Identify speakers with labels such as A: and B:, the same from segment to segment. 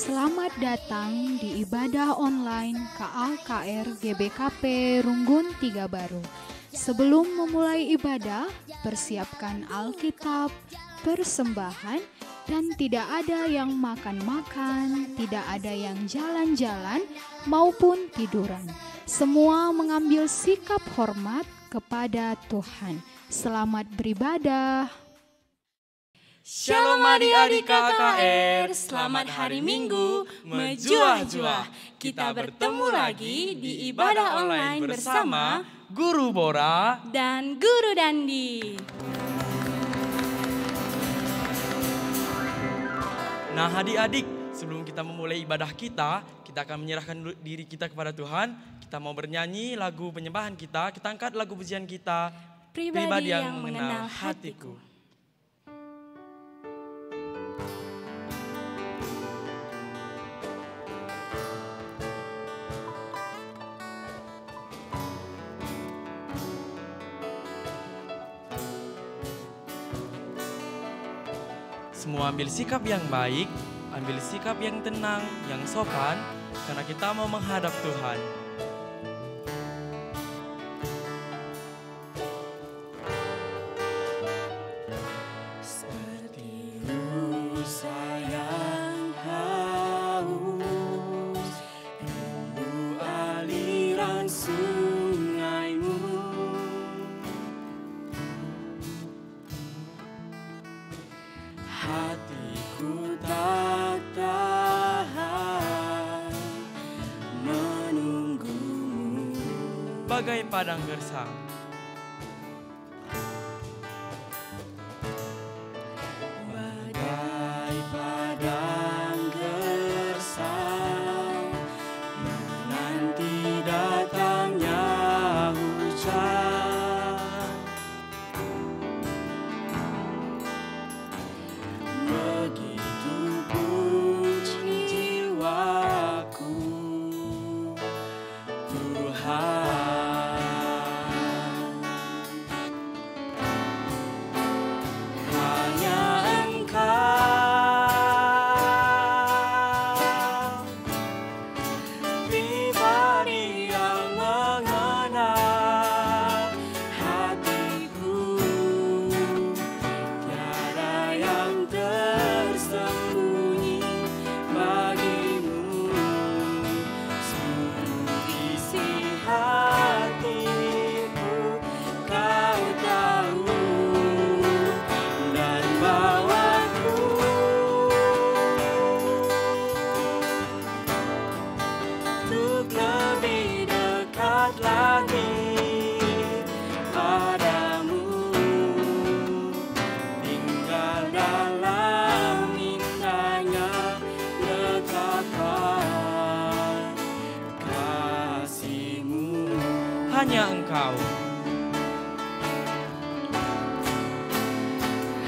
A: Selamat datang di ibadah online KAKR GBKP Runggun Tiga Baru. Sebelum memulai ibadah, persiapkan Alkitab, persembahan, dan tidak ada yang makan-makan, tidak ada yang jalan-jalan maupun tiduran. Semua mengambil sikap hormat kepada Tuhan. Selamat beribadah.
B: Shalom adik-adik KKR, selamat hari Minggu, menjuah-juah. Kita bertemu lagi di ibadah online bersama
C: Guru Bora
B: dan Guru Dandi.
C: Nah adik-adik, sebelum kita memulai ibadah kita akan menyerahkan diri kita kepada Tuhan. Kita mau bernyanyi lagu penyembahan kita angkat lagu pujian kita,
B: Pribadi yang mengenal hatiku.
C: Semua ambil sikap yang baik, ambil sikap yang tenang, yang sopan, karena kita mau menghadap Tuhan.
B: Seperti rusa yang haus, rindu aliran sungaimu. Hatiku tak tahan menunggumu.
C: Bagai padang gersang,
B: Bagai padang gersang, menanti datangnya hujan. Begitu pun jiwaku, Tuhan. Hanya Engkau, pribadi yang mengenal hatiku. Tiada yang tersembunyi bagimu. Seluruh isi hatiku Kau tahu dan bawaku untuk lebih dekat lagi padamu, tinggal dalam indahnya dekapan kasih-Mu.
C: hanya Engkau.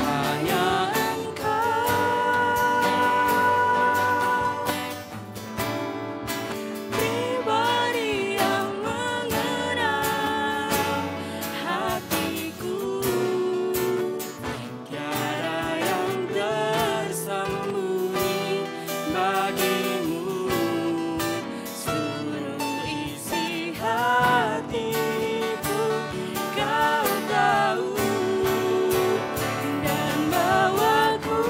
B: Hanya Engkau, pribadi yang mengenal hatiku. Tiada yang tersembunyi bagimu. Seluruh isi hatiku Kau tahu dan bawaku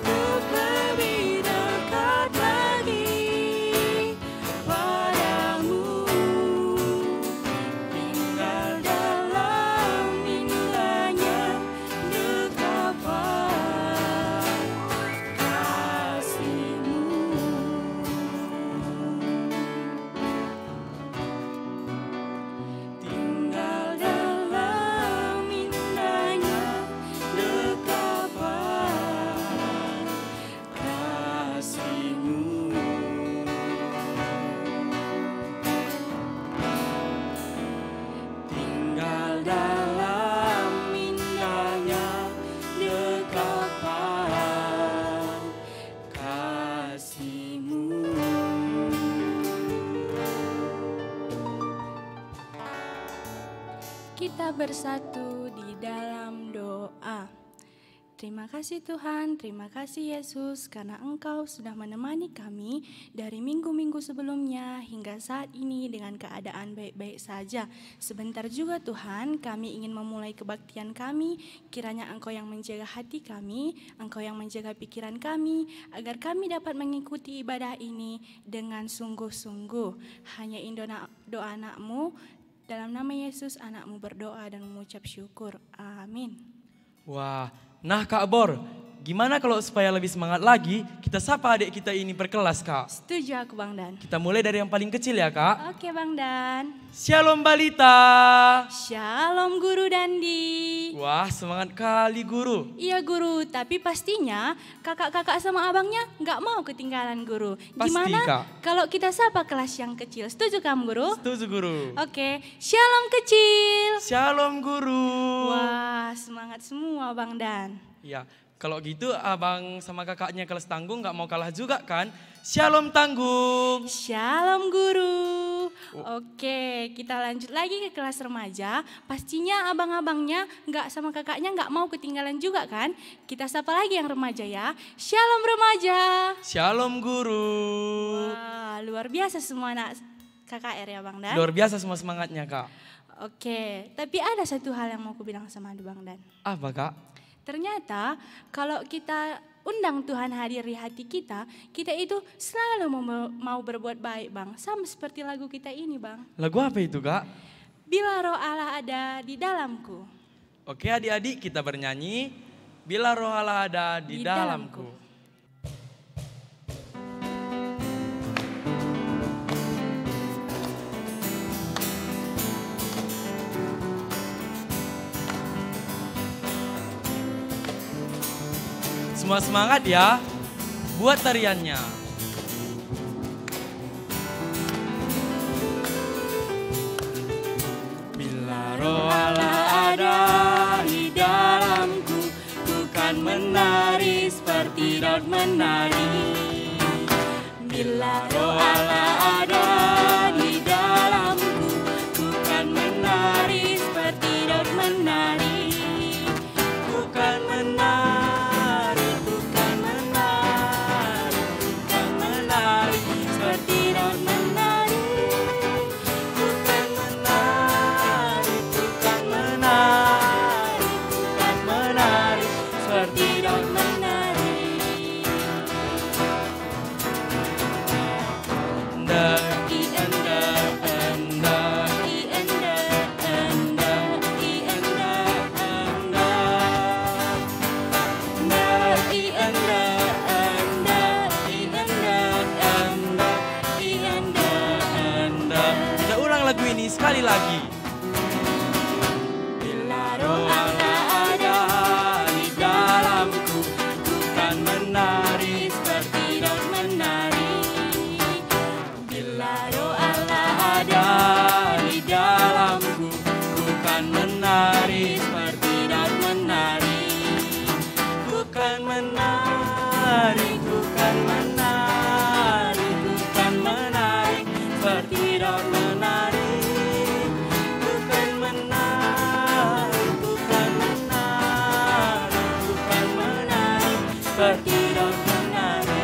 B: untuk lebih dekat lagi padamu, tinggal dalam indahnya dekapan kasih-Mu. Tinggal dalam indahnya dekapan kasih-Mu. Tinggal dalam indahnya dekapan kasih-Mu. Kita bersatu di dalam doa. Terima kasih Tuhan, terima kasih Yesus karena Engkau sudah menemani kami dari minggu-minggu sebelumnya hingga saat ini dengan keadaan baik-baik saja. Sebentar juga Tuhan, kami ingin memulai kebaktian kami, kiranya Engkau yang menjaga hati kami, Engkau yang menjaga pikiran kami, agar kami dapat mengikuti ibadah ini dengan sungguh-sungguh. Hanya doa anak-Mu, dalam nama Yesus anak-Mu berdoa dan mengucap syukur. Amin.
C: Wah, nah Kak Bor, gimana kalau supaya lebih semangat lagi, kita sapa adik kita ini per kelas Kak.
B: Setuju aku Bang Dan.
C: Kita mulai dari yang paling kecil ya Kak.
B: Oke Bang Dan.
C: Shalom Balita.
B: Shalom Guru Dandi.
C: Wah, semangat kali guru.
B: Iya Guru, tapi pastinya kakak-kakak sama abangnya nggak mau ketinggalan Guru.
C: Pasti,
B: Gimana
C: Kak.
B: kalau kita sapa kelas yang kecil? Setuju kamu Guru?
C: Setuju guru.
B: Oke, shalom kecil.
C: Shalom guru.
B: Wah, semangat semua Bang Dan.
C: Ya, kalau gitu abang sama kakaknya kelas tanggung nggak mau kalah juga kan? Shalom tanggung.
B: Shalom Guru. Oke, kita lanjut lagi ke kelas remaja. Pastinya abang-abangnya nggak sama kakaknya nggak mau ketinggalan juga kan? Kita sapa lagi yang remaja ya. Shalom remaja.
C: Shalom guru.
B: Wah, luar biasa semua anak KKR ya Bang Dan.
C: Luar biasa semua semangatnya Kak.
B: Oke, tapi ada satu hal yang mau aku bilang sama Bang Dan.
C: Apa Kak?
B: Ternyata kalau kita undang Tuhan hadir di hati kita, kita itu selalu mau berbuat baik Bang. Sama seperti lagu kita ini Bang.
C: Lagu apa itu Kak?
B: Bila roh Allah ada di dalamku.
C: Oke adik-adik kita bernyanyi. Bila roh Allah ada di dalamku. Semua semangat ya, buat tariannya. Bila roh Allah ada di dalamku, ku kan menari seperti Daud menari. Bila roh Allah ada di dalamku, ku kan menari seperti Daud menari. Ku kan menari. Sekali lagi. Bila roh Allah ada di dalamku, ku kan menari seperti Daud menari. Bila roh Allah ada di dalamku, ku kan menari seperti Daud menari. Ku kan menari, ku kan menari, ku kan menari seperti Daud menari.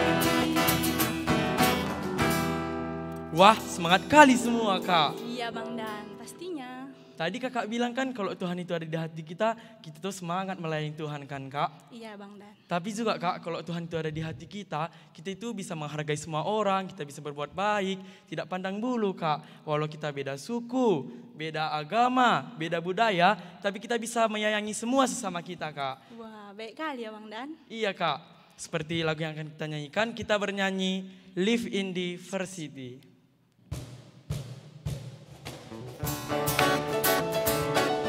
C: Wah, semangat kali semua Kak.
B: Iya Bang Dan, pastinya.
C: Tadi kakak bilang kan kalau Tuhan itu ada di hati kita tuh semangat melayani Tuhan kan Kak.
B: Iya Bang Dan.
C: Tapi juga Kak, kalau Tuhan itu ada di hati kita itu bisa menghargai semua orang, kita bisa berbuat baik, tidak pandang bulu Kak. Walau kita beda suku, beda agama, beda budaya, tapi kita bisa menyayangi semua sesama kita Kak.
B: Wah, baik kali ya Bang Dan.
C: Iya Kak, seperti lagu yang akan kita nyanyikan, kita bernyanyi Live in Diversity.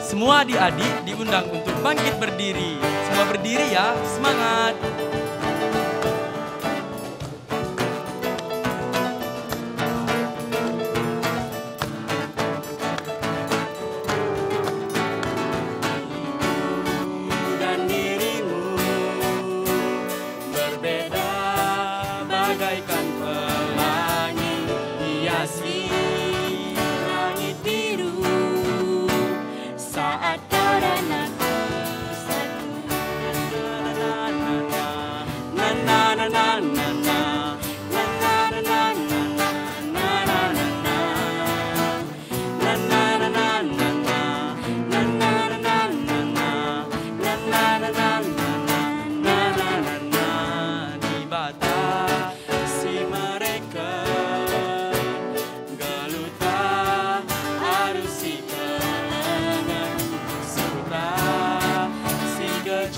C: Semua adik-adik diundang untuk bangkit berdiri. Semua berdiri ya, semangat. Dan dirimu berbeda bagaikan pelangi hiasi langit biru. Saat kau dan aku satu,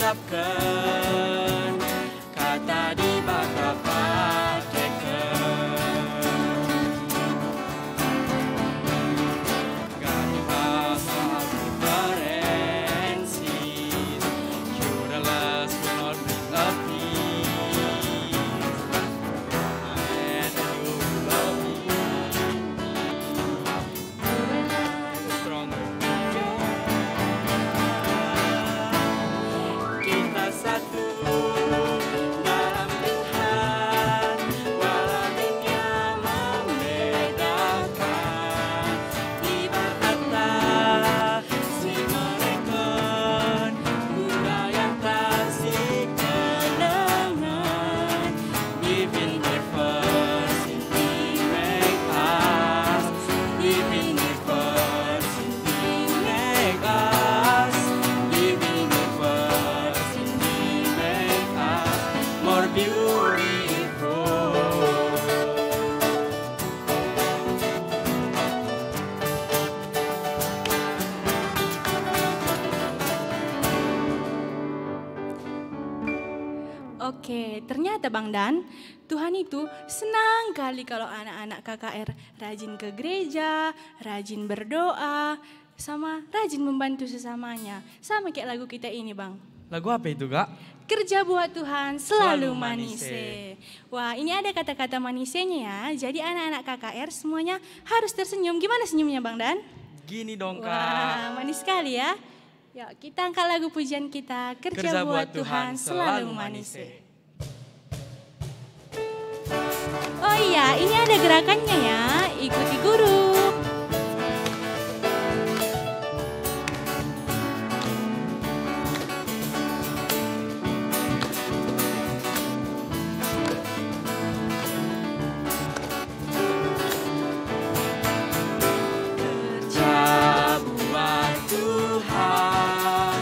C: ucapkan, kata di baka pakaikan. God has all differences, cureless will not bring a peace. And you love me, stronger. Kita satu dalam Tuhan, walau dunia membedakan. Ibarat kata si mereka budaya kasih kenangan. Living diversity make us, living diversity make us, living diversity make us more beautiful.
B: Oke, ternyata Bang Dan, Tuhan itu senang kali kalau anak-anak KKR rajin ke gereja, rajin berdoa, sama rajin membantu sesamanya. Sama kayak lagu kita ini Bang.
C: Lagu apa itu, Kak?
B: Kerja buat Tuhan selalu
C: Selalu
B: manise.
C: manise.
B: Wah, ini ada kata-kata manisenya ya. Jadi anak-anak KKR semuanya harus tersenyum. Gimana senyumnya Bang Dan?
C: Gini dong, Kak.
B: Wah, manis sekali ya. Yuk, kita angkat lagu pujian kita. Kerja buat Tuhan selalu manise. Oh iya, ini ada gerakannya ya. Ikuti guru.
C: Kerja buat Tuhan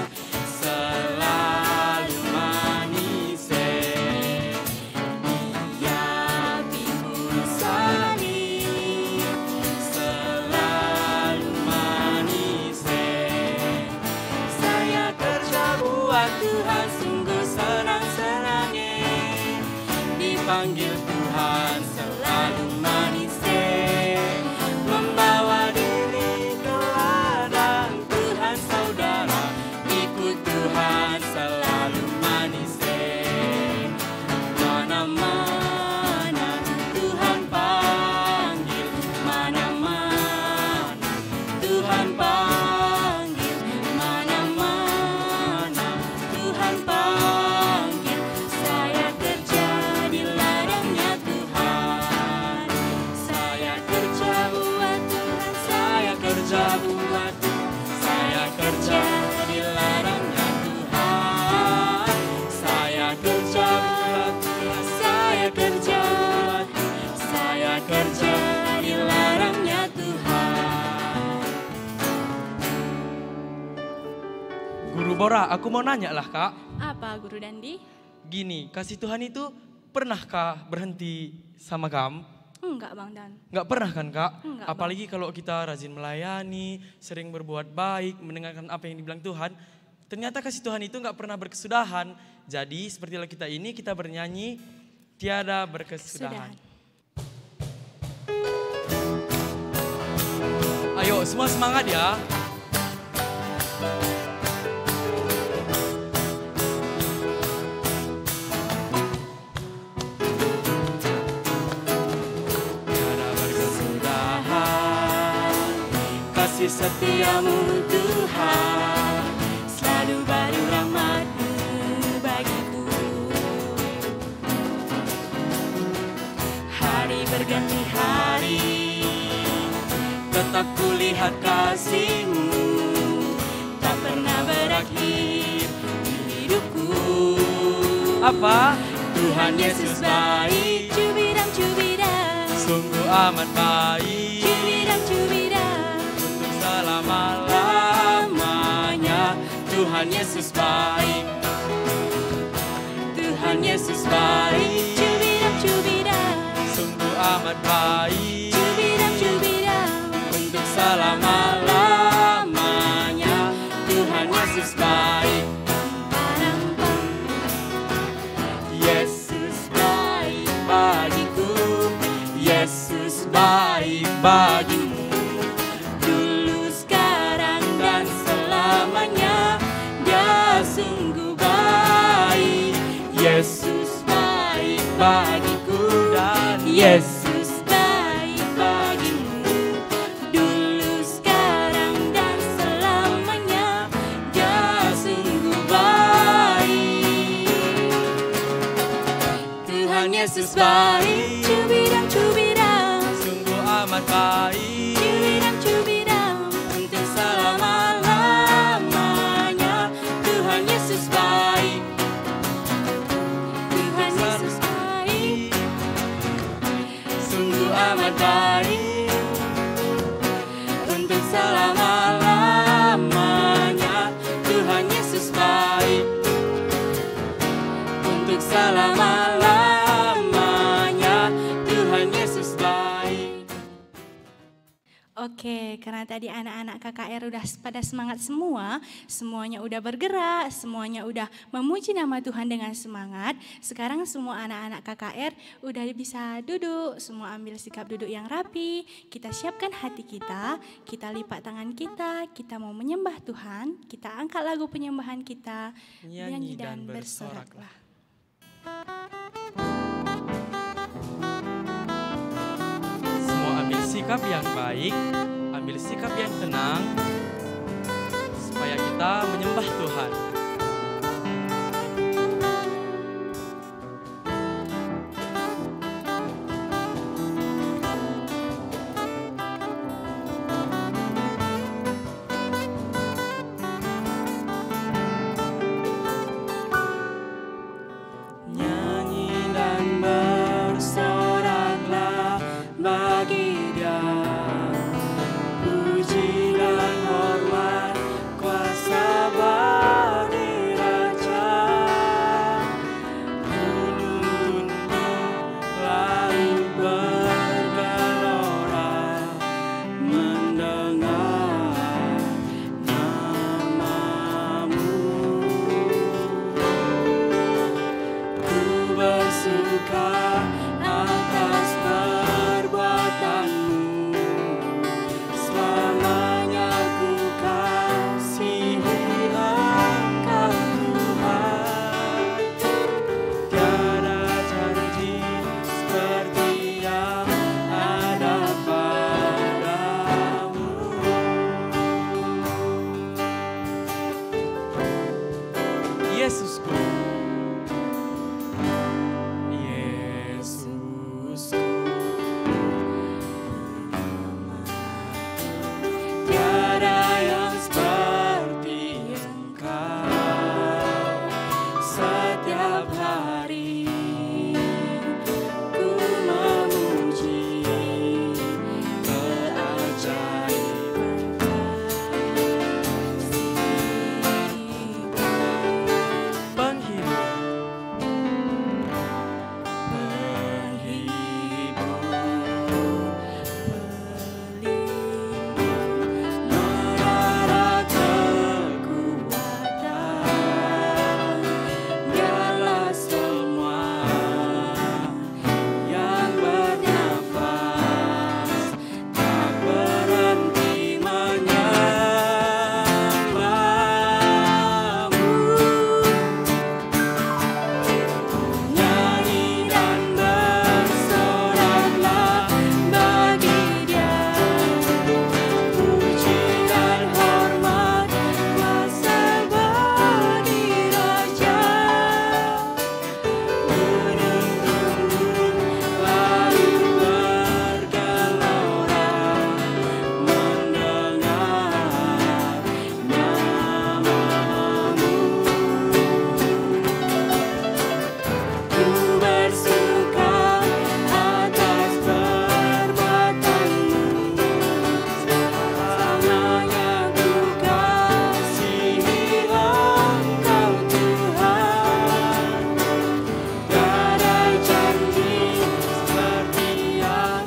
C: selalu manise. Dia pikul salib selalu manise. Saya kerja buat Tuhan sungguh senang-senangnya. Dipanggil Tuhan selalu manise. Membawa diri ke ladang Tuhan saudara, ikut Tuhan selalu manise. Mana-mana Tuhan panggil, mana-mana Tuhan panggil, mana-mana Tuhan panggil. Saya kerja di ladangnya Tuhan. Saya kerja buat Tuhan, saya kerja buat Tuhan, saya kerja di ladangnya Tuhan. Saya kerja buat Tuhan, saya kerja buat Tuhan, saya kerja di ladangnya Tuhan. Guru Bora, aku mau nanya lah, Kak.
B: Apa Guru Dandi?
C: Gini, kasih Tuhan itu pernahkah berhenti sama kamu?
B: Enggak Bang Dan.
C: Nggak pernah kan, Kak?
B: Enggak,
C: Apalagi kalau kita rajin melayani, sering berbuat baik, mendengarkan apa yang dibilang Tuhan. Ternyata kasih Tuhan itu nggak pernah berkesudahan. Jadi seperti lagu kita ini, kita bernyanyi tiada berkesudahan. Ayo semua semangat ya. Tiada berkesudahan, kasih setiamu Tuhan, selalu baru rahmat-Mu bagiku. Hari berganti hari, tetap kulihat kasih-Mu, tak pernah berakhir di hidupku. Apa? Tuhan Yesus baik,
B: Cubidam cubidam,
C: sungguh amat baik,
B: cubidam cubidam,
C: untuk selama-lamanya. Tuhan Yesus baik, Tuhan Yesus baik,
B: cubidam cubidam,
C: sungguh amat baik,
B: cubidam cubidam,
C: untuk selama-lamanya. Tuhan Yesus baik.
B: padam bagimu. Dulu, sekarang, dan selamanya. Dia sungguh baik. Yesus baik bagiku, dan Yesus baik bagimu. Dulu, sekarang, dan selamanya. Dia sungguh baik. Tuhan Yesus baik, cubidang cubidang,
C: Sungguh amat baik.
B: cubidang cubidang, untuk selama-lamanya. Tuhan Yesus baik, Tuhan Yesus baik, sungguh amat baik, untuk selama-lamanya. Tuhan Yesus baik, untuk selama-lamanya. Tuhan Yesus baik. Oke, karena tadi anak-anak KKR udah pada semangat semua, semuanya udah bergerak, semuanya udah memuji nama Tuhan dengan semangat. Sekarang semua anak-anak KKR udah bisa duduk, semua ambil sikap duduk yang rapi. Kita siapkan hati kita lipat tangan kita mau menyembah Tuhan. Kita angkat lagu penyembahan kita,
C: Nyanyi dan bersoraklah. Semua ambil sikap yang baik, ambil sikap yang tenang, supaya kita menyembah Tuhan.
B: Nyanyi dan bersoraklah bagi Dia, puji dan hormat, kuasa bagi Raja. Gunung-gunung laut bergelora mendengar namamu. Ku bersuka atas perbuatanmu, selamanya ku kasihi Engkau Tuhan. Tiada janji seperti yang ada padamu.
C: Yesusku,
B: Yesusku, tiada yang seperti Engkau. Setiap hari ku memuji keajaiban kasih-Mu.
C: penghibur,
B: Nyanyi dan bersoraklah bagi Dia, puji dan hormat, kuasa bagi Raja. Gunung-gunung laut bergelora mendengar namamu. Ku bersuka atas perbuatanmu, selamanya ku kasihi Engkau Tuhan. Tiada janji seperti yang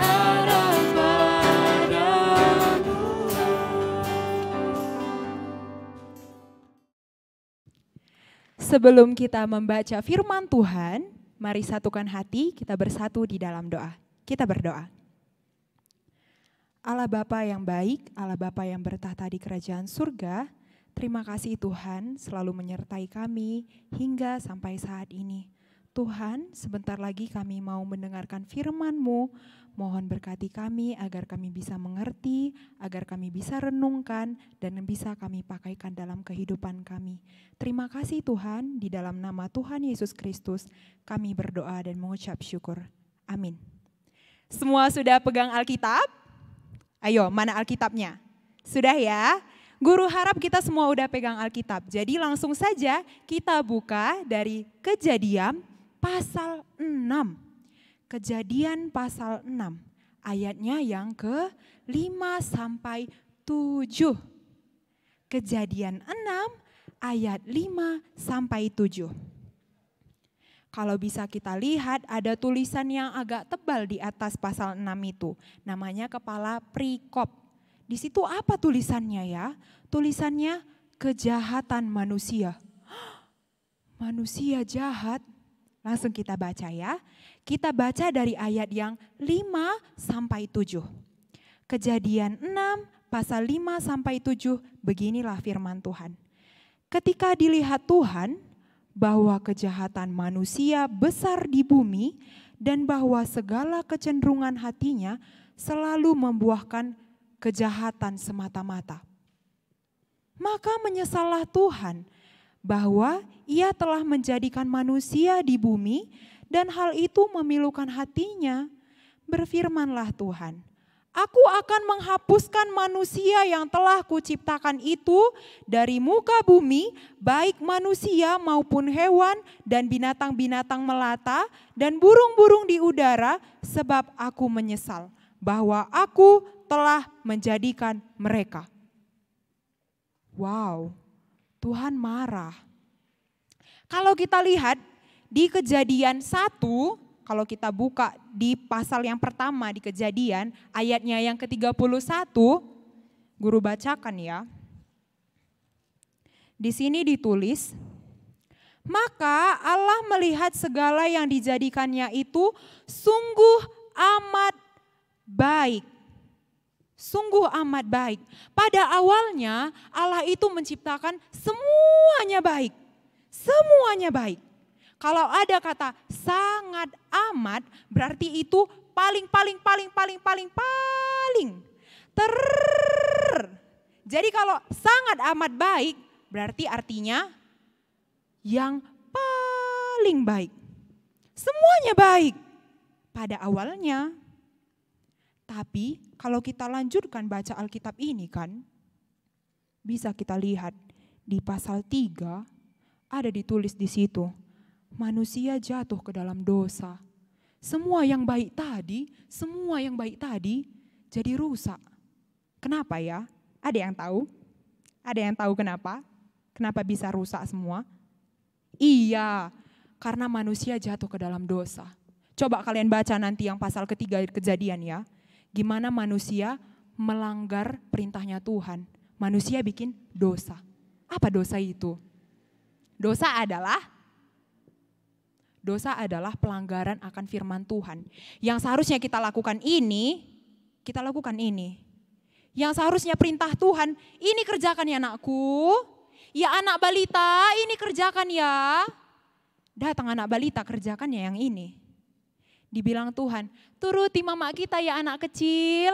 B: ada padamu.
D: Sebelum kita membaca firman Tuhan, mari satukan hati, kita bersatu di dalam doa. Kita berdoa. Allah Bapa yang baik, Allah Bapa yang bertahta di kerajaan surga, terima kasih Tuhan selalu menyertai kami hingga sampai saat ini. Tuhan, sebentar lagi kami mau mendengarkan firman-Mu. Mohon berkati kami agar kami bisa mengerti, agar kami bisa renungkan, dan bisa kami pakaikan dalam kehidupan kami. Terima kasih Tuhan, di dalam nama Tuhan Yesus Kristus kami berdoa dan mengucap syukur. Amin. Semua sudah pegang Alkitab? Ayo, mana Alkitabnya? Sudah ya? Guru harap kita semua udah pegang Alkitab. Jadi langsung saja kita buka dari Kejadian pasal 6. Kejadian pasal 6. Ayatnya yang ke-5 sampai 7. Kejadian 6 ayat 5 sampai 7. Kalau bisa kita lihat ada tulisan yang agak tebal di atas pasal 6 itu. Namanya kepala perikop. Di situ apa tulisannya ya? Tulisannya kejahatan manusia. Manusia jahat. Langsung kita baca ya. Kita baca dari ayat yang 5 sampai 7. Kejadian 6 pasal 5 sampai 7, beginilah firman Tuhan. Ketika dilihat Tuhan bahwa kejahatan manusia besar di bumi dan bahwa segala kecenderungan hatinya selalu membuahkan kejahatan semata-mata. Maka menyesallah Tuhan bahwa Ia telah menjadikan manusia di bumi dan hal itu memilukan hatinya. Berfirmanlah Tuhan, Aku akan menghapuskan manusia yang telah kuciptakan itu dari muka bumi, baik manusia maupun hewan dan binatang-binatang melata dan burung-burung di udara, sebab aku menyesal bahwa aku telah menjadikan mereka. Wow, Tuhan marah. Kalau kita lihat di Kejadian 1, kalau kita buka di pasal yang pertama di Kejadian, ayatnya yang ke-31, guru bacakan ya. Di sini ditulis, maka Allah melihat segala yang dijadikannya itu sungguh amat baik. Sungguh amat baik. Pada awalnya Allah itu menciptakan semuanya baik. Semuanya baik. Kalau ada kata sangat amat, berarti itu paling. Jadi kalau sangat amat baik, berarti artinya yang paling baik. Semuanya baik pada awalnya. Tapi kalau kita lanjutkan baca Alkitab ini kan, bisa kita lihat di pasal 3 ada ditulis di situ. Manusia jatuh ke dalam dosa. Semua yang baik tadi jadi rusak. Kenapa ya? Ada yang tahu? Ada yang tahu kenapa? Kenapa bisa rusak semua? Iya, karena manusia jatuh ke dalam dosa. Coba kalian baca nanti yang pasal ketiga Kejadian ya. Gimana manusia melanggar perintahnya Tuhan. Manusia bikin dosa. Apa dosa itu? Dosa adalah pelanggaran akan firman Tuhan. Yang seharusnya kita lakukan ini. Yang seharusnya perintah Tuhan, ini kerjakan ya anakku. Ya anak balita, ini kerjakan ya. Datang anak balita, kerjakan ya yang ini. Dibilang Tuhan, turuti mama kita ya anak kecil.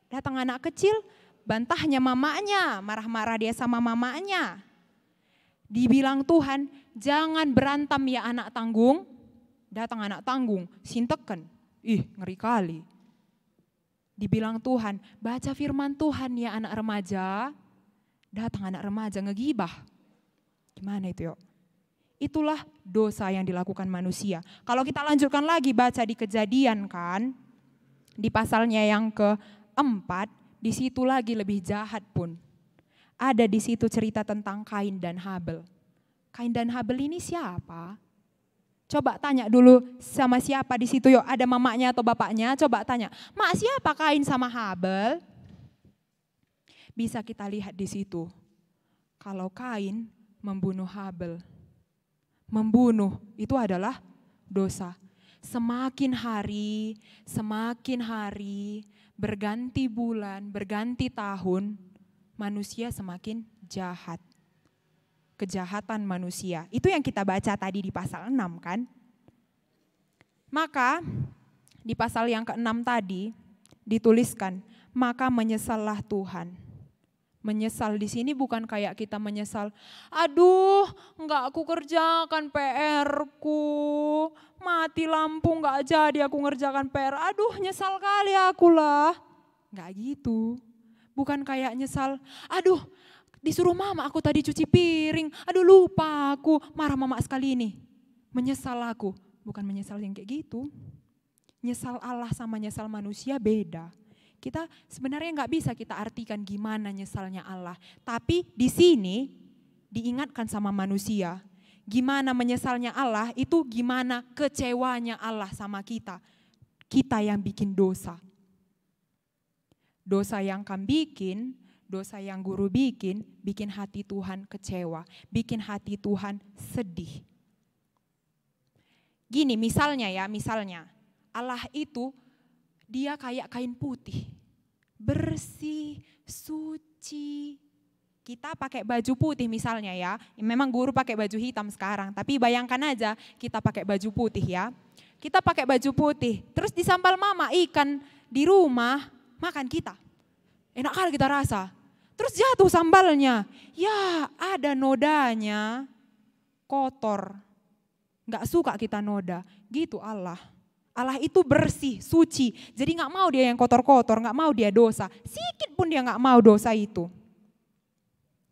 D: Datang anak kecil, bantahnya mamanya, marah-marah dia sama mamanya. Dibilang Tuhan, jangan berantem ya anak tanggung. Datang anak tanggung, sintekan. Ngeri kali. Dibilang Tuhan, baca firman Tuhan ya anak remaja. Datang anak remaja ngegibah. Gimana itu yuk? Itulah dosa yang dilakukan manusia. Kalau kita lanjutkan lagi baca di Kejadian kan, di pasalnya yang ke-4, di situ lagi lebih jahat pun. Ada di situ cerita tentang Kain dan Habel. Kain dan Habel ini siapa? Coba tanya dulu sama siapa di situ yuk, ada mamanya atau bapaknya, coba tanya. Mak, siapa Kain sama Habel? Bisa kita lihat di situ. Kalau Kain membunuh Habel. Membunuh itu adalah dosa. Semakin hari berganti bulan, berganti tahun, manusia semakin jahat. Kejahatan manusia. Itu yang kita baca tadi di pasal 6 kan. Maka di pasal yang ke-6 tadi dituliskan, maka menyesallah Tuhan. Menyesal di sini bukan kayak kita menyesal, aduh enggak aku kerjakan PR-ku, mati lampu enggak jadi aku ngerjakan PR, aduh nyesal kali aku lah. Enggak gitu, bukan kayak nyesal, aduh disuruh mama aku tadi cuci piring, aduh lupa aku, marah mama sekali ini. Menyesal aku, bukan menyesal yang kayak gitu. Nyesal Allah sama nyesal manusia beda. Kita sebenarnya nggak bisa kita artikan gimana nyesalnya Allah. Tapi di sini diingatkan sama manusia. Gimana menyesalnya Allah itu gimana kecewanya Allah sama kita. Kita yang bikin dosa. Dosa yang kamu bikin, dosa yang guru bikin hati Tuhan kecewa. Bikin hati Tuhan sedih. Gini misalnya Allah itu dia kayak kain putih, bersih, suci. Kita pakai baju putih misalnya ya, memang guru pakai baju hitam sekarang, tapi bayangkan aja kita pakai baju putih ya. Kita pakai baju putih, terus disambal mama ikan di rumah, makan kita. Enak kali kita rasa, terus jatuh sambalnya, ya ada nodanya, kotor. Gak suka kita noda, gitu Allah. Allah itu bersih, suci. Jadi gak mau dia yang kotor-kotor, gak mau dia dosa. Sikit pun dia gak mau dosa itu.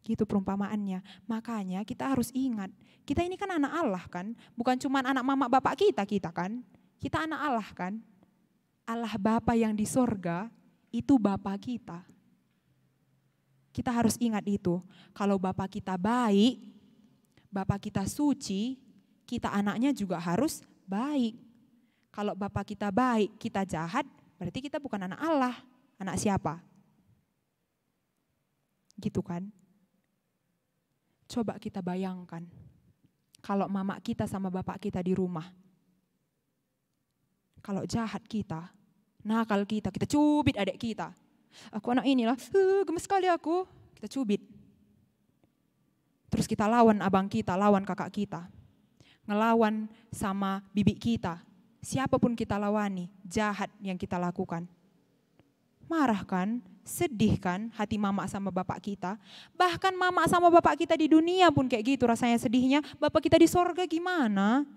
D: Gitu perumpamaannya. Makanya kita harus ingat, kita ini kan anak Allah kan. Bukan cuma anak mama bapak kita kan. Kita anak Allah kan. Allah Bapa yang di sorga, itu Bapa kita. Kita harus ingat itu. Kalau Bapa kita baik, Bapa kita suci, kita anaknya juga harus baik. Kalau Bapak kita baik, kita jahat, berarti kita bukan anak Allah. Anak siapa? Gitu kan? Coba kita bayangkan, kalau mama kita sama bapak kita di rumah. Kalau jahat kita, nakal kita cubit adik kita. Aku anak inilah, gemes sekali aku, kita cubit. Terus kita lawan abang kita, lawan kakak kita. Ngelawan sama bibi kita. Siapapun kita lawani, jahat yang kita lakukan. Marah kan, sedih kan hati mama sama bapak kita. Bahkan mama sama bapak kita di dunia pun kayak gitu rasanya sedihnya. Bapak kita di sorga gimana?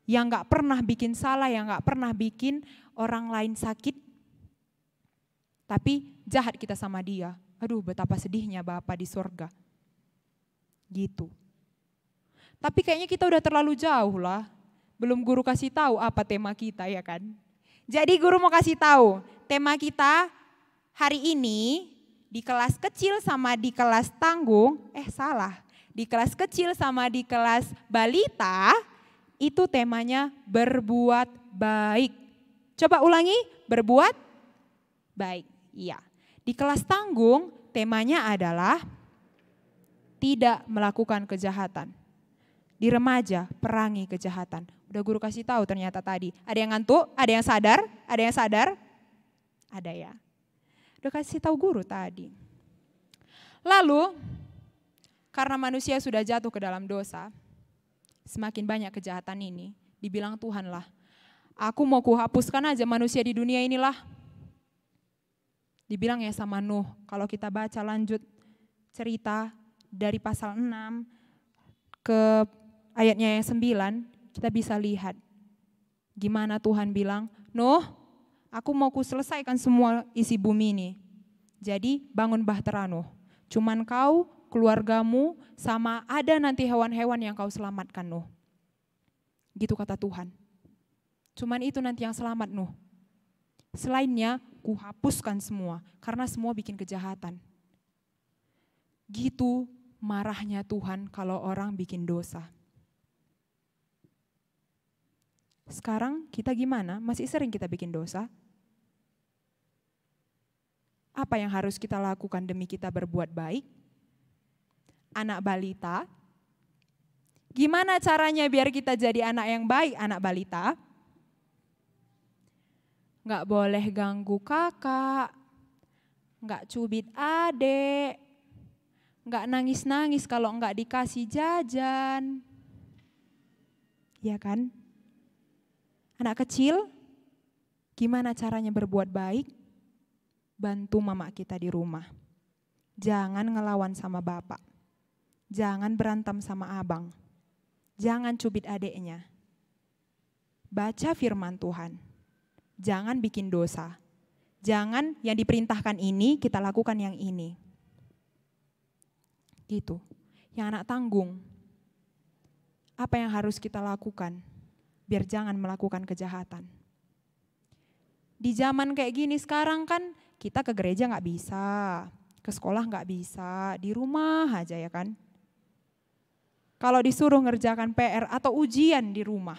D: Yang gak pernah bikin salah, yang gak pernah bikin orang lain sakit. Tapi jahat kita sama dia. Aduh betapa sedihnya bapak di sorga. Gitu. Tapi kayaknya kita udah terlalu jauh lah. Belum guru kasih tahu apa tema kita ya kan. Jadi guru mau kasih tahu tema kita hari ini di kelas kecil sama di kelas tanggung, di kelas kecil sama di kelas balita itu temanya berbuat baik. Coba ulangi, berbuat baik. Iya. Di kelas tanggung temanya adalah tidak melakukan kejahatan. Di remaja perangi kejahatan. Udah guru kasih tahu ternyata tadi. Ada yang ngantuk? Ada yang sadar? Ada yang sadar? Ada ya. Udah kasih tahu guru tadi. Lalu karena manusia sudah jatuh ke dalam dosa, semakin banyak kejahatan ini, dibilang Tuhan lah, aku mau kuhapuskan aja manusia di dunia inilah. Dibilang ya sama Nuh, kalau kita baca lanjut cerita dari pasal 6 ke ayatnya yang 9, kita bisa lihat gimana Tuhan bilang, Nuh, aku mau selesaikan semua isi bumi ini. Jadi bangun bahtera Nuh. Cuman kau, keluargamu, sama ada nanti hewan-hewan yang kau selamatkan Nuh. Gitu kata Tuhan. Cuman itu nanti yang selamat Nuh. Selainnya kuhapuskan semua, karena semua bikin kejahatan. Gitu marahnya Tuhan kalau orang bikin dosa. Sekarang kita gimana? Masih sering kita bikin dosa? Apa yang harus kita lakukan demi kita berbuat baik? Anak balita, gimana caranya biar kita jadi anak yang baik, anak balita? nggak boleh ganggu kakak, nggak cubit adik, nggak nangis-nangis kalau nggak dikasih jajan. Ya kan? Anak kecil, gimana caranya berbuat baik? Bantu mama kita di rumah. Jangan ngelawan sama bapak. Jangan berantem sama abang. Jangan cubit adiknya. Baca firman Tuhan. Jangan bikin dosa. Jangan yang diperintahkan ini, kita lakukan yang ini. Gitu. Yang anak tanggung. Apa yang harus kita lakukan? Biar jangan melakukan kejahatan. Di zaman kayak gini sekarang kan kita ke gereja gak bisa, ke sekolah gak bisa, di rumah aja ya kan. Kalau disuruh ngerjakan PR atau ujian di rumah,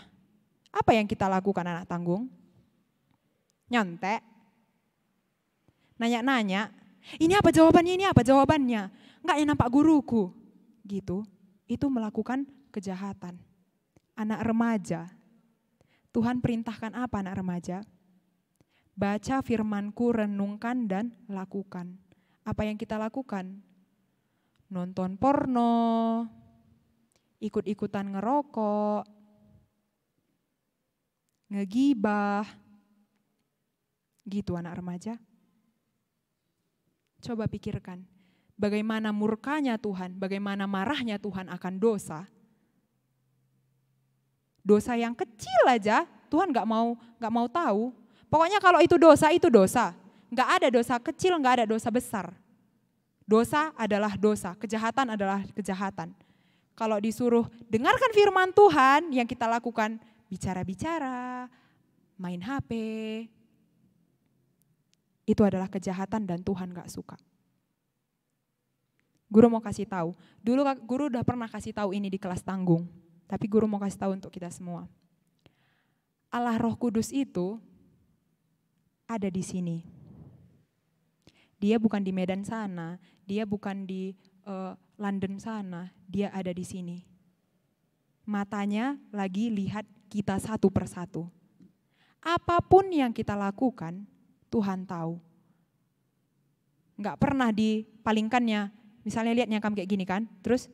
D: apa yang kita lakukan anak tanggung? Nyontek, nanya-nanya, ini apa jawabannya, enggak ya nampak guruku, gitu. Itu melakukan kejahatan. Anak remaja, Tuhan perintahkan apa anak remaja? Baca firman-Ku, renungkan dan lakukan. Apa yang kita lakukan? Nonton porno, ikut-ikutan ngerokok, ngegibah, gitu anak remaja. Coba pikirkan, bagaimana murkanya Tuhan, bagaimana marahnya Tuhan akan dosa. Dosa yang kecil aja Tuhan gak mau tahu. Pokoknya kalau itu dosa. Gak ada dosa kecil, gak ada dosa besar. Dosa adalah dosa, kejahatan adalah kejahatan. Kalau disuruh dengarkan firman Tuhan, yang kita lakukan bicara-bicara, main HP, itu adalah kejahatan dan Tuhan gak suka. Guru mau kasih tahu, dulu guru udah pernah kasih tahu ini di kelas tanggung, tapi guru mau kasih tahu untuk kita semua. Allah Roh Kudus itu ada di sini. Dia bukan di Medan sana, dia bukan di London sana, dia ada di sini. Matanya lagi lihat kita satu persatu. Apapun yang kita lakukan, Tuhan tahu. Enggak pernah dipalingkannya, misalnya lihat nyakam kayak gini kan, terus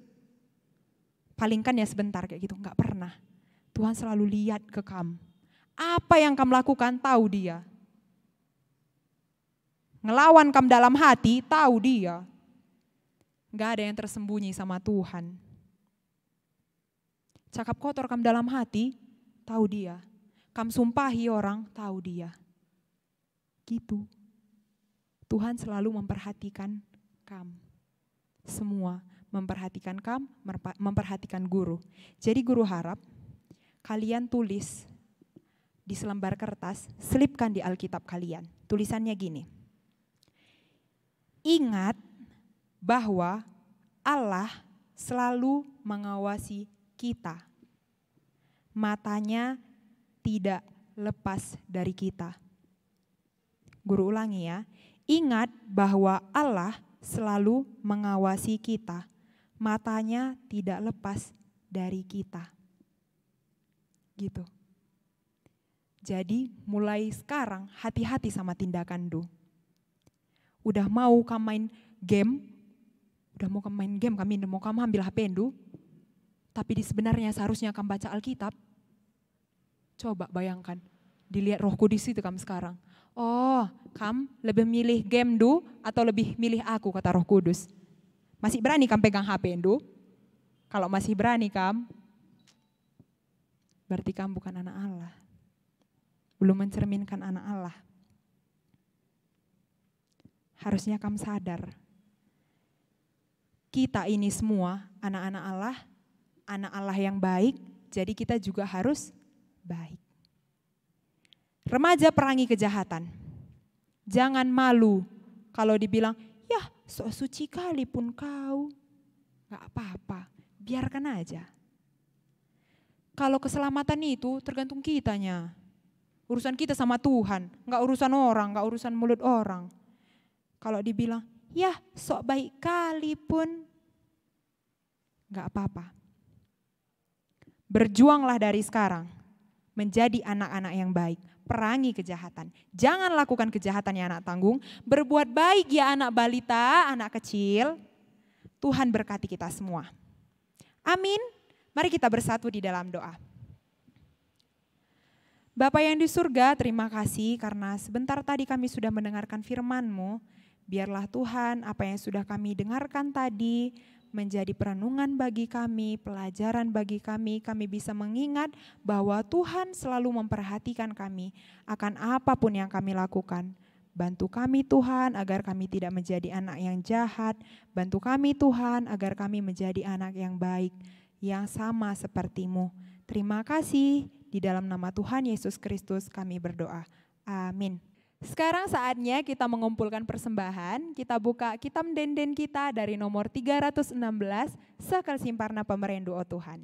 D: palingkannya sebentar kayak gitu, enggak pernah. Tuhan selalu lihat ke kamu. Apa yang kamu lakukan, tahu dia. Ngelawan kamu dalam hati, tahu dia. Enggak ada yang tersembunyi sama Tuhan. Cakap kotor kamu dalam hati, tahu dia. Kamu sumpahi orang, tahu dia. Gitu. Tuhan selalu memperhatikan kamu. Semua memperhatikan kamu, memperhatikan guru. Jadi guru harap kalian tulis di selembar kertas, selipkan di Alkitab kalian. Tulisannya gini. Ingat bahwa Allah selalu mengawasi kita. Matanya tidak lepas dari kita. Guru ulangi ya. Ingat bahwa Allah selalu mengawasi kita. Matanya tidak lepas dari kita. Gitu. Jadi mulai sekarang hati-hati sama tindakan do. Udah mau kamu main game, kami mau kamu ambil HP do, tapi sebenarnya seharusnya kamu baca Alkitab. Coba bayangkan, dilihat Roh Kudus itu kamu sekarang. Oh, kamu lebih milih game do atau lebih milih aku, kata Roh Kudus. Masih berani kamu pegang HP do? Kalau masih berani kamu, berarti kamu bukan anak Allah. Belum mencerminkan anak Allah. Harusnya kamu sadar. Kita ini semua anak-anak Allah, anak Allah yang baik, jadi kita juga harus baik. Remaja perangi kejahatan. Jangan malu kalau dibilang, ya sok suci kali pun kau. Gak apa-apa, biarkan aja. Kalau keselamatan itu tergantung kitanya. Urusan kita sama Tuhan, gak urusan orang, gak urusan mulut orang. Kalau dibilang, ya sok baik kali pun, gak apa-apa. Berjuanglah dari sekarang menjadi anak-anak yang baik. perangi kejahatan. Jangan lakukan kejahatan ya anak tanggung, berbuat baik ya anak balita, anak kecil. Tuhan berkati kita semua. Amin. Mari kita bersatu di dalam doa. Bapa yang di surga, terima kasih karena sebentar tadi kami sudah mendengarkan firman-Mu. Biarlah Tuhan apa yang sudah kami dengarkan tadi menjadi perenungan bagi kami, pelajaran bagi kami bisa mengingat bahwa Tuhan selalu memperhatikan kami akan apapun yang kami lakukan. Bantu kami Tuhan agar kami tidak menjadi anak yang jahat, bantu kami Tuhan agar kami menjadi anak yang baik, yang sama seperti-Mu. Terima kasih, di dalam nama Tuhan Yesus Kristus kami berdoa. Amin. Sekarang saatnya kita mengumpulkan persembahan. Kita buka kitab denden kita dari nomor 316, Sekal Simparna Pemerindu O Tuhan.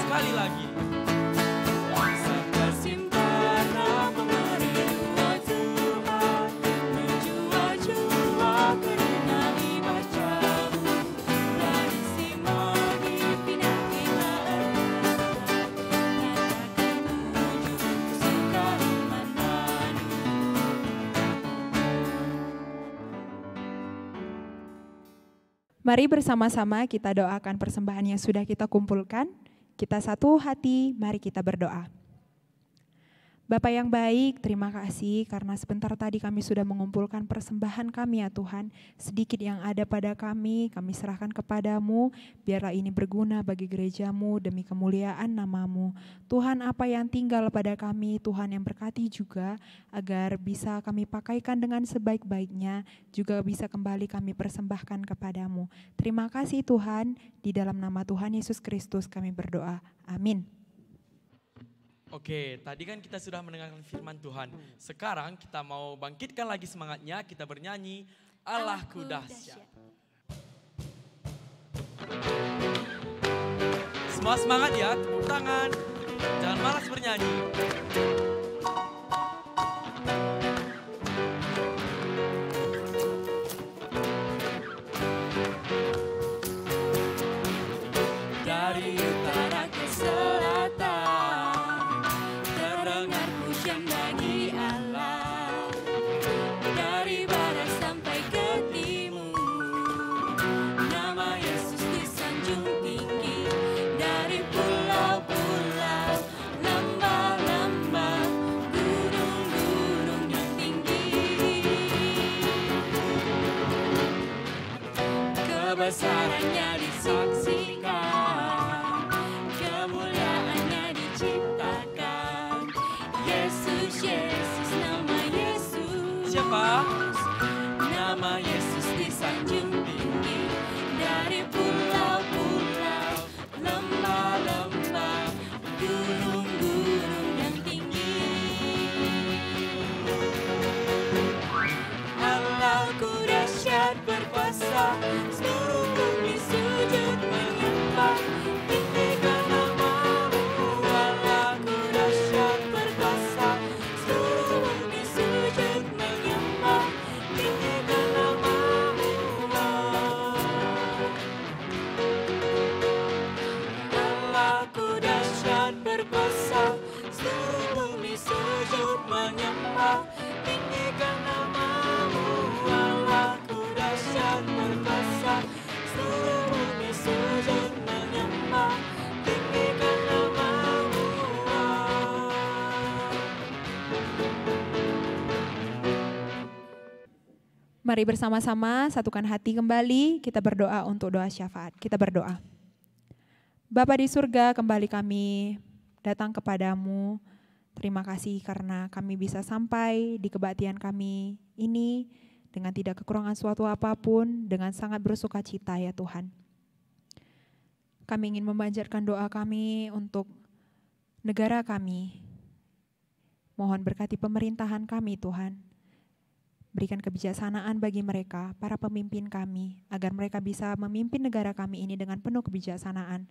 C: Sekali lagi.
D: Mari bersama-sama kita doakan persembahan yang sudah kita kumpulkan. Kita satu hati, mari kita berdoa. Bapa yang baik, terima kasih karena sebentar tadi kami sudah mengumpulkan persembahan kami ya Tuhan. Sedikit yang ada pada kami serahkan kepadamu, biarlah ini berguna bagi gerejamu demi kemuliaan namamu. Tuhan, apa yang tinggal pada kami, Tuhan yang berkati juga, agar bisa kami pakaikan dengan sebaik-baiknya, juga bisa kembali kami persembahkan kepadamu. Terima kasih Tuhan, di dalam nama Tuhan Yesus Kristus kami berdoa. Amin.
C: Oke, tadi kan kita sudah mendengarkan firman Tuhan. Sekarang kita mau bangkitkan lagi semangatnya, kita bernyanyi Allahku dahsyat. Semua semangat ya, tepuk tangan. Jangan malas bernyanyi. Dari utara ke selatan, terdengar pujian bagi Allah. Dari barat sampai ke timur, nama Yesus disanjung tinggi. Dari pulau-pulau, lembah-lembah, gunung-gunung yang tinggi, kebesarannya disaksikan, kemuliaannya diciptakan. Yesus, Yesus, nama Yesus. Siapa? Nama Yesus disanjung tinggi. Dari pulau-pulau, lembah-lembah, gunung-gunung yang tinggi. Allahku dahsyat berkuasa, seluruh bumi sujud menyembah. Tinggikan namamu. Allahku dahsyat berkuasa, seluruh bumi sujud menyembah. Tinggikan namamu. Allahku dahsyat berkuasa, seluruh bumi sujud menyembah. Tinggikan namamu. Allahku dahsyat berkuasa, seluruh bumi sujud menyembah. Tinggikan namamu.
D: Mari bersama-sama satukan hati kembali, kita berdoa untuk doa syafaat. Kita berdoa. Bapa di surga, kembali kami datang kepadamu. Terima kasih karena kami bisa sampai di kebaktian kami ini dengan tidak kekurangan suatu apapun, dengan sangat bersuka cita ya Tuhan. Kami ingin memanjatkan doa kami untuk negara kami. Mohon berkati pemerintahan kami Tuhan. Berikan kebijaksanaan bagi mereka, para pemimpin kami, agar mereka bisa memimpin negara kami ini dengan penuh kebijaksanaan.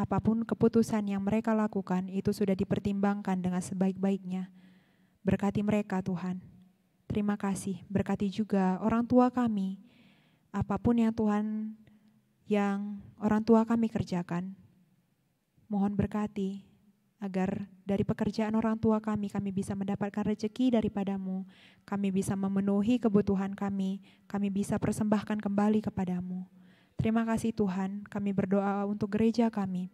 D: Apapun keputusan yang mereka lakukan, itu sudah dipertimbangkan dengan sebaik-baiknya. Berkati mereka Tuhan. Terima kasih, berkati juga orang tua kami. Apapun yang Tuhan, yang orang tua kami kerjakan, mohon berkati, agar dari pekerjaan orang tua kami bisa mendapatkan rezeki daripadamu, kami bisa memenuhi kebutuhan kami bisa persembahkan kembali kepadamu. Terima kasih Tuhan, kami berdoa untuk gereja kami.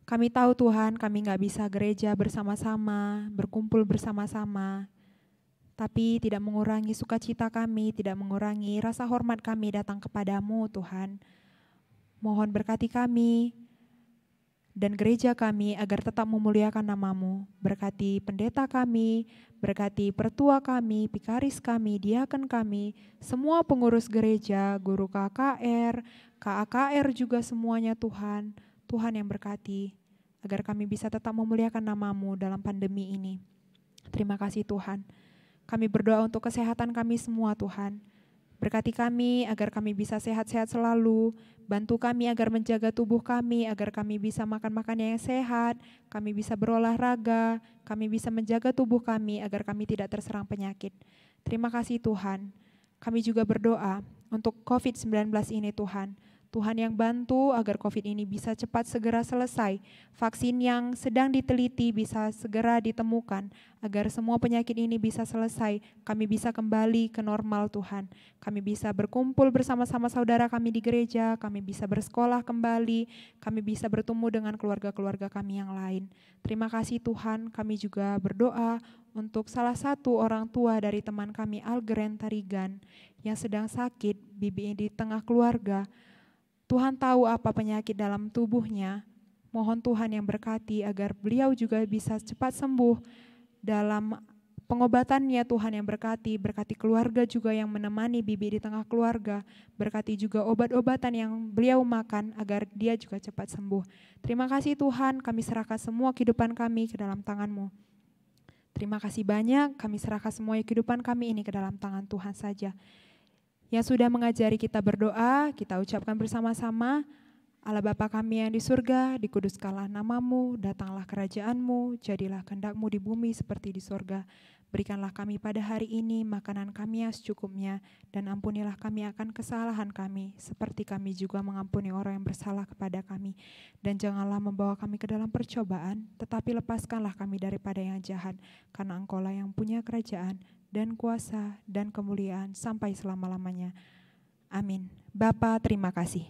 D: Kami tahu Tuhan, kami gak bisa gereja bersama-sama, berkumpul bersama-sama, tapi tidak mengurangi sukacita kami, tidak mengurangi rasa hormat kami datang kepadamu Tuhan. Mohon berkati kami, dan gereja kami agar tetap memuliakan nama-Mu. Berkati pendeta kami, berkati pertua kami, pikaris kami, diaken kami, semua pengurus gereja, guru KKR, KAKR juga semuanya Tuhan. Tuhan yang berkati, agar kami bisa tetap memuliakan nama-Mu dalam pandemi ini. Terima kasih Tuhan. Kami berdoa untuk kesehatan kami semua Tuhan. Berkati kami agar kami bisa sehat-sehat selalu, bantu kami agar menjaga tubuh kami, agar kami bisa makan makanan yang sehat, kami bisa berolahraga, kami bisa menjaga tubuh kami agar kami tidak terserang penyakit. Terima kasih Tuhan. Kami juga berdoa untuk COVID-19 ini Tuhan. Tuhan yang bantu agar COVID ini bisa cepat segera selesai. Vaksin yang sedang diteliti bisa segera ditemukan agar semua penyakit ini bisa selesai. Kami bisa kembali ke normal Tuhan. Kami bisa berkumpul bersama-sama saudara kami di gereja, kami bisa bersekolah kembali, kami bisa bertemu dengan keluarga-keluarga kami yang lain. Terima kasih Tuhan, kami juga berdoa untuk salah satu orang tua dari teman kami Algeren Tarigan yang sedang sakit, bibi di tengah keluarga. Tuhan tahu apa penyakit dalam tubuhnya. Mohon Tuhan yang berkati agar beliau juga bisa cepat sembuh dalam pengobatannya. Tuhan yang berkati keluarga juga yang menemani bibi di tengah keluarga. Berkati juga obat-obatan yang beliau makan agar dia juga cepat sembuh. Terima kasih Tuhan, kami serahkan semua kehidupan kami ke dalam tangan-Mu. Terima kasih banyak, kami serahkan semua kehidupan kami ini ke dalam tangan Tuhan saja. Yang sudah mengajari kita berdoa, kita ucapkan bersama-sama. Allah Bapa kami yang di surga, dikuduskanlah nama-Mu, datanglah kerajaan-Mu, jadilah kehendak-Mu di bumi seperti di surga. Berikanlah kami pada hari ini makanan kami yang secukupnya, dan ampunilah kami akan kesalahan kami, seperti kami juga mengampuni orang yang bersalah kepada kami. Dan janganlah membawa kami ke dalam percobaan, tetapi lepaskanlah kami daripada yang jahat, karena Engkau-lah yang punya kerajaan, dan kuasa, dan kemuliaan sampai selama-lamanya. Amin. Bapa, terima kasih.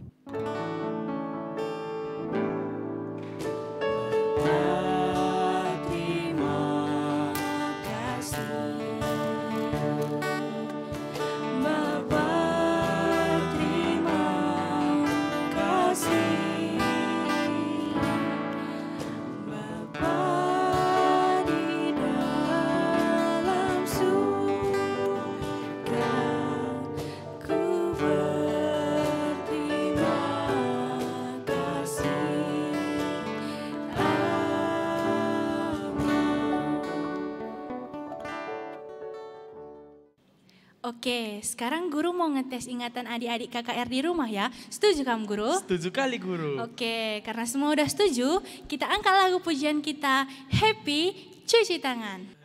B: Oke, sekarang guru mau ngetes ingatan adik-adik KKR di rumah ya. Setuju kamu guru?
C: Setuju kali guru.
B: Oke, karena semua udah setuju, kita angkat lagu pujian kita, Happy Cuci Tangan.